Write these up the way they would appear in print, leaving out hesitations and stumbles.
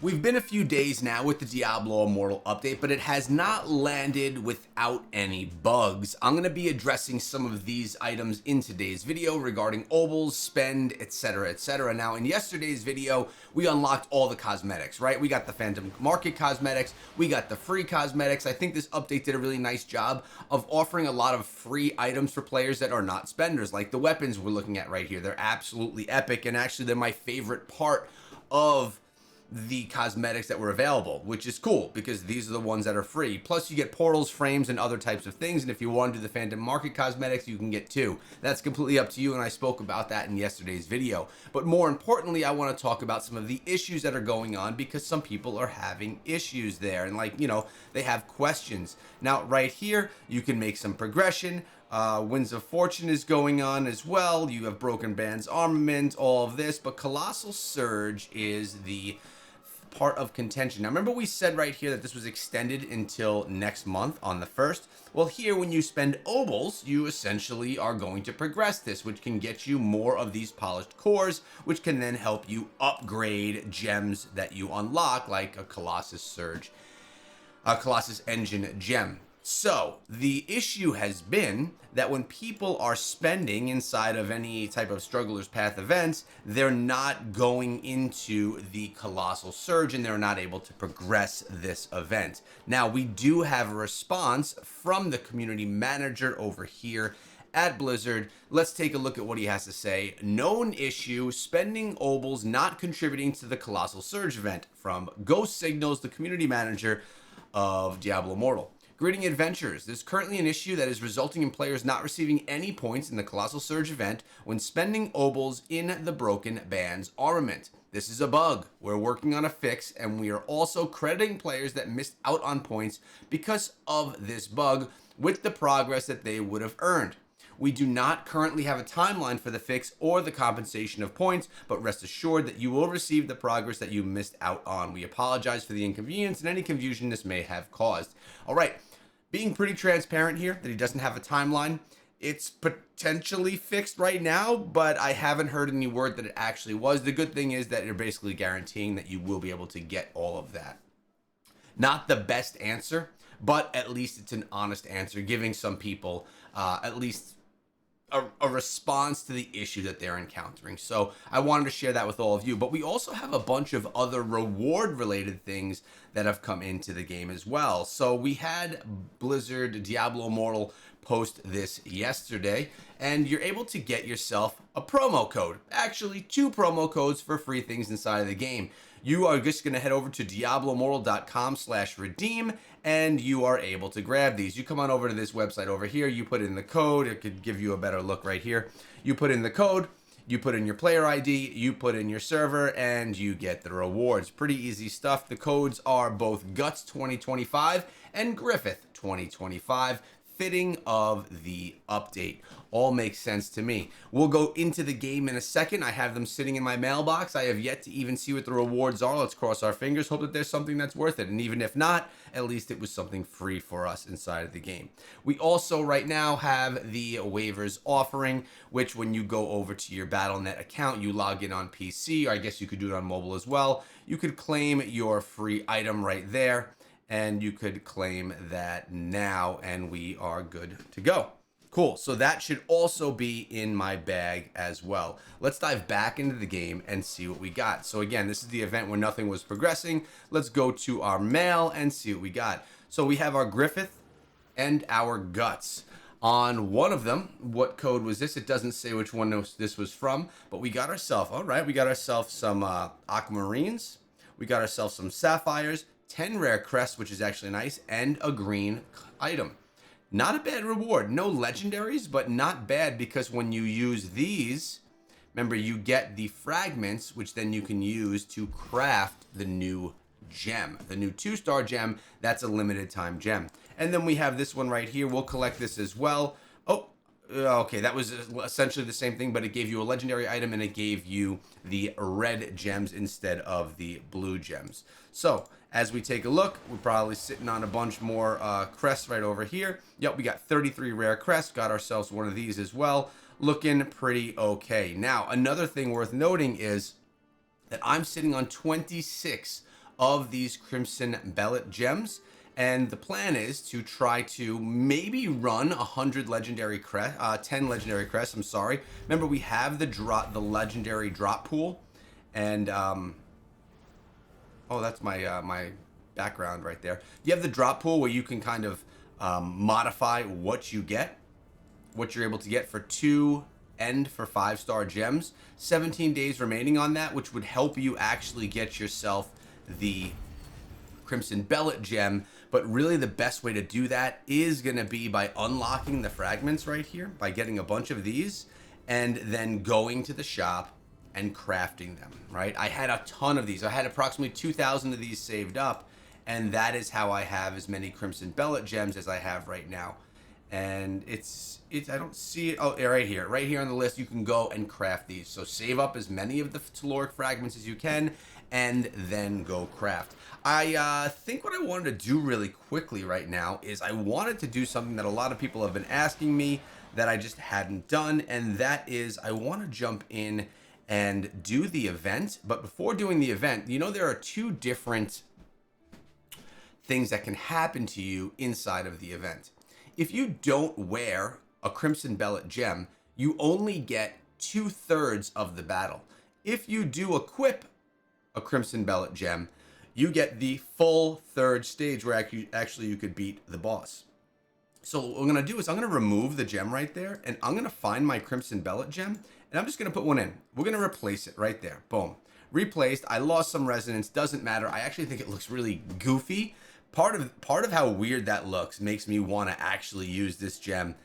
We've been a few days now with the Diablo Immortal update, but it has not landed without any bugs. I'm going to be addressing some of these items in today's video regarding obols, spend, etc, etc. Now, in yesterday's video, we unlocked all the cosmetics, right? We got the Phantom Market cosmetics, we got the free cosmetics. I think this update did a really nice job of offering a lot of free items for players that are not spenders, like the weapons we're looking at right here. They're absolutely epic, and actually they're my favorite part of the cosmetics that were available, which is cool because these are the ones that are free. Plus you get portals, frames, and other types of things, and if you want to do the Phantom Market cosmetics, you can get two. That's completely up to you, and I spoke about that in yesterday's video. But more importantly, I want to talk about some of the issues that are going on because some people are having issues there, and they have questions. Now right here you can make some progression. Winds of Fortune is going on as well. You have Broken Band's armament, all of this, but Colossal Surge is the part of contention. Now remember we said right here that this was extended until next month on the 1st. Well, here when you spend obols, you essentially are going to progress this, which can get you more of these polished cores, which can then help you upgrade gems that you unlock, like a Colossus Surge, a Colossus Engine gem. So the issue has been that when people are spending inside of any type of Struggler's Path events, they're not going into the Colossal Surge and they're not able to progress this event. Now, we do have a response from the community manager over here at Blizzard. Let's take a look at what he has to say. Known issue, spending obols not contributing to the Colossal Surge event, from Ghost Signals, the community manager of Diablo Immortal. Greeting adventurers, there's currently an issue that is resulting in players not receiving any points in the Colossal Surge event when spending obols in the Broken Band's armament. This is a bug. We're working on a fix, and we are also crediting players that missed out on points because of this bug with the progress that they would have earned. We do not currently have a timeline for the fix or the compensation of points, but rest assured that you will receive the progress that you missed out on. We apologize for the inconvenience and any confusion this may have caused. All right, being pretty transparent here that he doesn't have a timeline. It's potentially fixed right now, but I haven't heard any word that it actually was. The good thing is that you're basically guaranteeing that you will be able to get all of that. Not the best answer, but at least it's an honest answer, giving some people at least a response to the issue that they're encountering. So I wanted to share that with all of you. But we also have a bunch of other reward related things that have come into the game as well. So we had Blizzard Diablo Immortal post this yesterday, and you're able to get yourself a promo code. Actually, 2 promo codes for free things inside of the game. You are just going to head over to diabloimmortal.com/redeem, and you are able to grab these. You come on over to this website over here, you put in the code. It could give you a better look right here. You put in the code, you put in your player ID, you put in your server, and you get the rewards. Pretty easy stuff. The codes are both Guts 2025 and Griffith 2025. Fitting of the update. All makes sense to me. We'll go into the game in a second. I have them sitting in my mailbox. I have yet to even see what the rewards are. Let's cross our fingers, hope that there's something that's worth it. And even if not, at least it was something free for us inside of the game. We also right now have the waivers offering, which when you go over to your Battle.net account, you log in on PC, or I guess you could do it on mobile as well. You could claim your free item right there, and you could claim that now, and we are good to go. Cool, so that should also be in my bag as well. Let's dive back into the game and see what we got. So again, this is the event where nothing was progressing. Let's go to our mail and see what we got. So we have our Griffith and our Guts. On one of them, what code was this? It doesn't say which one this was from, but we got ourselves, all right, we got ourselves some aquamarines. We got ourselves some sapphires, 10 rare crests, which is actually nice, and a green item. Not a bad reward. No legendaries, but not bad, because when you use these, remember, you get the fragments, which then you can use to craft the new gem. The new 2-star gem, that's a limited time gem. And then we have this one right here. We'll collect this as well. Oh, okay, that was essentially the same thing, but it gave you a legendary item and it gave you the red gems instead of the blue gems. So as we take a look, we're probably sitting on a bunch more crests right over here. Yep, we got 33 rare crests, got ourselves one of these as well. Looking pretty okay. Now, another thing worth noting is that I'm sitting on 26 of these Crimson Behelit gems. And the plan is to try to maybe run 100 legendary crest, 10 legendary crests. I'm sorry. Remember, we have the legendary drop pool, and oh, that's my my background right there. You have the drop pool where you can kind of modify what you get, what you're able to get for 2 and for 5-star gems. 17 days remaining on that, which would help you actually get yourself the Crimson Behelit gem. But really the best way to do that is going to be by unlocking the fragments right here, by getting a bunch of these and then going to the shop and crafting them, right? I had a ton of these. I had approximately 2,000 of these saved up, and that is how I have as many Crimson Behelit gems as I have right now. And it's I don't see it. Oh, right here on the list, you can go and craft these. So save up as many of the telluric fragments as you can, and then go craft. I think what I wanted to do really quickly right now is I wanted to do something that a lot of people have been asking me that I just hadn't done, and that is I want to jump in and do the event. But before doing the event, you know, there are 2 different things that can happen to you inside of the event. If you don't wear a Crimson Behelit gem, you only get 2/3 of the battle. If you do equip a Crimson Behelit gem, you get the full 3rd stage where actually you could beat the boss. So what I'm going to do is I'm going to remove the gem right there, and I'm going to find my Crimson Behelit gem, and I'm just going to put one in. We're going to replace it right there. Boom. Replaced. I lost some resonance. Doesn't matter. I actually think it looks really goofy. Part of how weird that looks makes me want to actually use this gem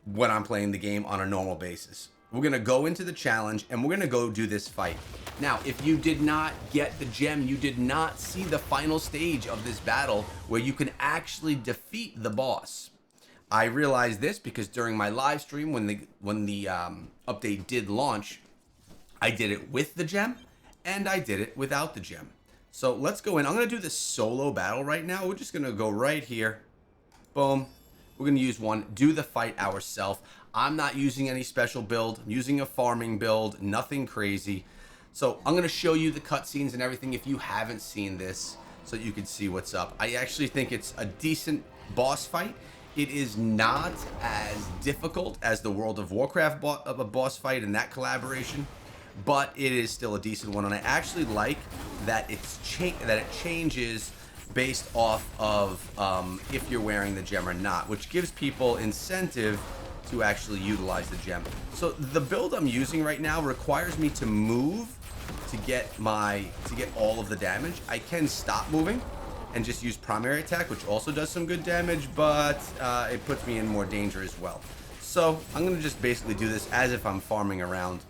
when I'm playing the game on a normal basis. We're going to go into the challenge, and we're going to go do this fight. Now, if you did not get the gem, you did not see the final stage of this battle where you can actually defeat the boss. I realized this because during my live stream, when the update did launch, I did it with the gem, and I did it without the gem. So let's go in. I'm going to do this solo battle right now. We're just going to go right here. Boom. We're going to use one, do the fight ourselves. I'm not using any special build. I'm using a farming build, nothing crazy. So I'm going to show you the cutscenes and everything if you haven't seen this, so you can see what's up. I actually think it's a decent boss fight. It is not as difficult as the World of Warcraft boss fight and that collaboration, but it is still a decent one. And I actually like that it changes based off of if you're wearing the gem or not, which gives people incentive to actually utilize the gem. So the build I'm using right now requires me to move to get all of the damage. I can stop moving and just use primary attack, which also does some good damage, but it puts me in more danger as well. So I'm gonna just basically do this as if I'm farming around.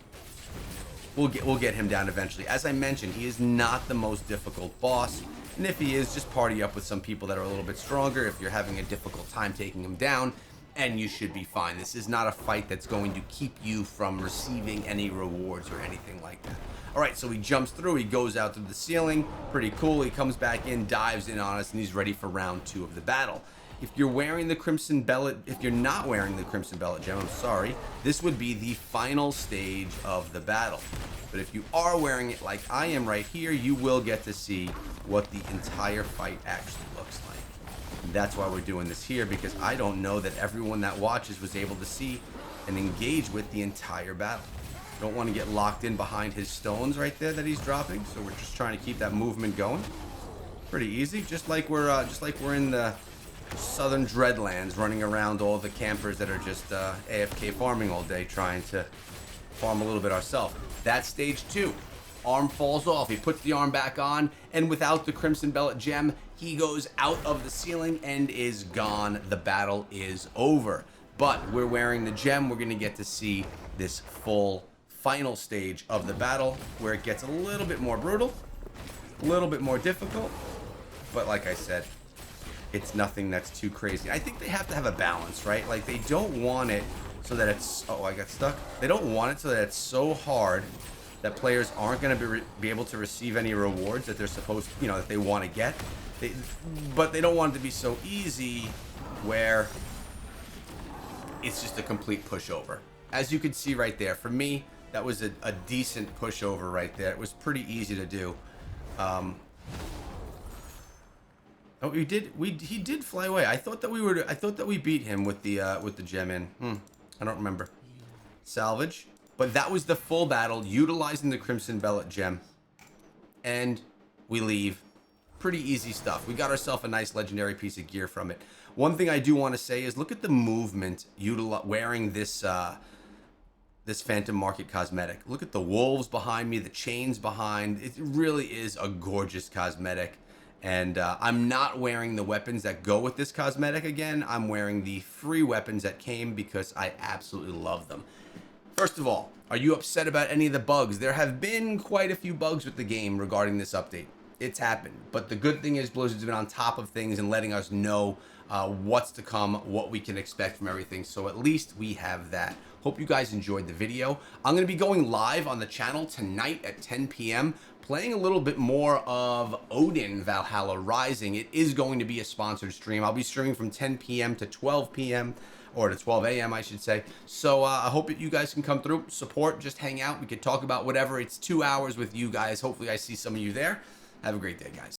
We'll get him down eventually. As I mentioned, he is not the most difficult boss, and if he is, just party up with some people that are a little bit stronger if you're having a difficult time taking him down, and you should be fine. This is not a fight that's going to keep you from receiving any rewards or anything like that. All right, so he jumps through, he goes out to the ceiling, pretty cool. He comes back in, dives in on us, and he's ready for round 2 of the battle. If you're wearing the Crimson Behelit, if you're not wearing the Crimson Behelit gem, I'm sorry, this would be the final stage of the battle. But if you are wearing it like I am right here, you will get to see what the entire fight actually looks like. And that's why we're doing this here, because I don't know that everyone that watches was able to see and engage with the entire battle. Don't want to get locked in behind his stones right there that he's dropping, so we're just trying to keep that movement going. Pretty easy, just like we're in the southern dreadlands, running around all the campers that are just AFK farming all day, trying to farm a little bit ourselves. That's stage 2. Arm falls off. He puts the arm back on, and without the Crimson Behelit gem, he goes out of the ceiling and is gone. The battle is over. But we're wearing the gem. We're going to get to see this full final stage of the battle, where it gets a little bit more brutal, a little bit more difficult, but like I said, it's nothing that's too crazy. I think they have to have a balance, right? Like, they don't want it so that it's... Oh, I got stuck. They don't want it so that it's so hard that players aren't going to be able to receive any rewards that they're supposed to, that they want to get. But they don't want it to be so easy where it's just a complete pushover. As you can see right there, for me, that was a decent pushover right there. It was pretty easy to do. Oh, he did fly away. I thought that we beat him with the gem in. I don't remember. Salvage. But that was the full battle utilizing the Crimson Behelit gem. And we leave. Pretty easy stuff. We got ourselves a nice legendary piece of gear from it. One thing I do want to say is look at the movement wearing this this Phantom Market cosmetic. Look at the wolves behind me, the chains behind. It really is a gorgeous cosmetic. And I'm not wearing the weapons that go with this cosmetic again. I'm wearing the free weapons that came because I absolutely love them. First of all, are you upset about any of the bugs? There have been quite a few bugs with the game regarding this update. It's happened. But the good thing is Blizzard's been on top of things and letting us know what's to come, what we can expect from everything. So at least we have that. Hope you guys enjoyed the video. I'm going to be going live on the channel tonight at 10 p.m. playing a little bit more of Odin Valhalla Rising. It is going to be a sponsored stream. I'll be streaming from 10 p.m. to 12 p.m. or to 12 a.m. I should say. So I hope that you guys can come through, support, just hang out. We could talk about whatever. It's 2 hours with you guys. Hopefully I see some of you there. Have a great day, guys.